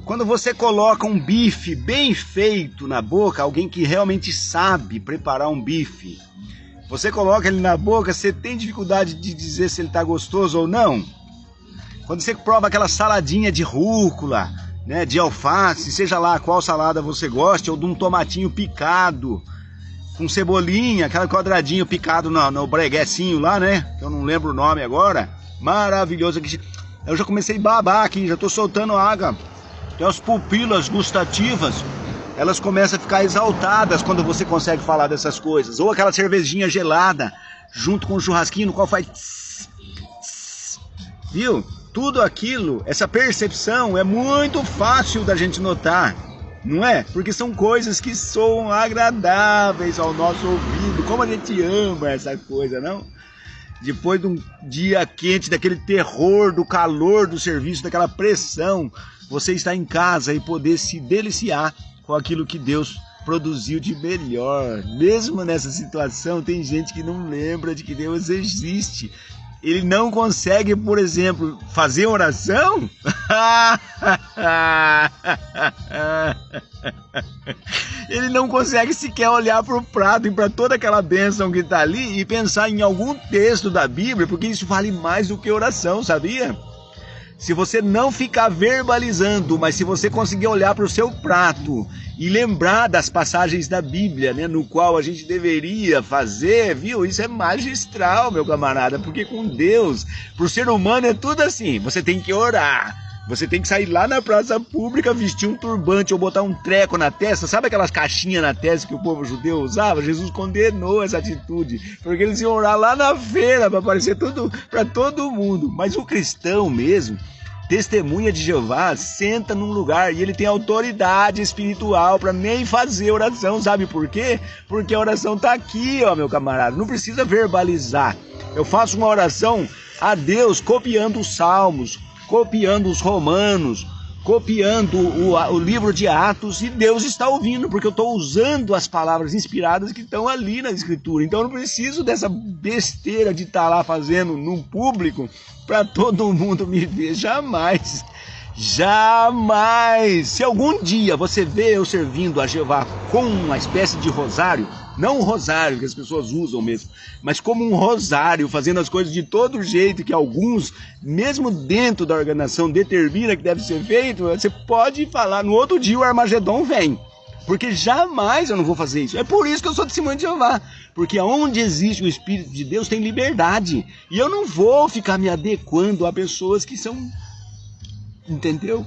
Quando você coloca um bife bem feito na boca, alguém que realmente sabe preparar um bife, você coloca ele na boca, você tem dificuldade de dizer se ele está gostoso ou não? Quando você prova aquela saladinha de rúcula, né, de alface, seja lá qual salada você goste, ou de um tomatinho picado, com cebolinha, aquele quadradinho picado no breguecinho lá, né, que eu não lembro o nome agora, maravilhoso. Eu já comecei a babar aqui, já estou soltando água. Tem as pupilas gustativas, elas começam a ficar exaltadas quando você consegue falar dessas coisas. Ou aquela cervejinha gelada, junto com o churrasquinho, no qual faz tss, tss, viu? Tudo aquilo, essa percepção é muito fácil da gente notar, não é? Porque são coisas que soam agradáveis ao nosso ouvido. Como a gente ama essa coisa, não? Depois de um dia quente, daquele terror, do calor do serviço, daquela pressão, você está em casa e poder se deliciar com aquilo que Deus produziu de melhor. Mesmo nessa situação, tem gente que não lembra de que Deus existe. Ele não consegue, por exemplo, fazer oração? Ele não consegue sequer olhar para o prato e para toda aquela bênção que está ali e pensar em algum texto da Bíblia, porque isso vale mais do que oração, sabia? Se você não ficar verbalizando, mas se você conseguir olhar para o seu prato e lembrar das passagens da Bíblia, né, no qual a gente deveria fazer, viu? Isso é magistral, meu camarada, porque com Deus, para o ser humano é tudo assim. Você tem que orar, você tem que sair lá na praça pública, vestir um turbante ou botar um treco na testa. Sabe aquelas caixinhas na testa que o povo judeu usava? Jesus condenou essa atitude, porque eles iam orar lá na feira para aparecer tudo para todo mundo. Mas o cristão mesmo, testemunha de Jeová, senta num lugar e ele tem autoridade espiritual para nem fazer oração. Sabe por quê? Porque a oração está aqui, ó, meu camarada. Não precisa verbalizar. Eu faço uma oração a Deus copiando os Salmos, copiando os Romanos, copiando o livro de Atos, e Deus está ouvindo, porque eu estou usando as palavras inspiradas que estão ali na Escritura. Então eu não preciso dessa besteira de estar lá fazendo num público para todo mundo me ver. Jamais, jamais. Se algum dia você vê eu servindo a Jeová com uma espécie de rosário, não um rosário que as pessoas usam mesmo, mas como um rosário, fazendo as coisas de todo jeito que alguns, mesmo dentro da organização, determina que deve ser feito, você pode falar, no outro dia o Armagedon vem. Porque jamais eu não vou fazer isso. É por isso que eu sou testemunha de Jeová. Porque onde existe o Espírito de Deus tem liberdade. E eu não vou ficar me adequando a pessoas que são... Entendeu?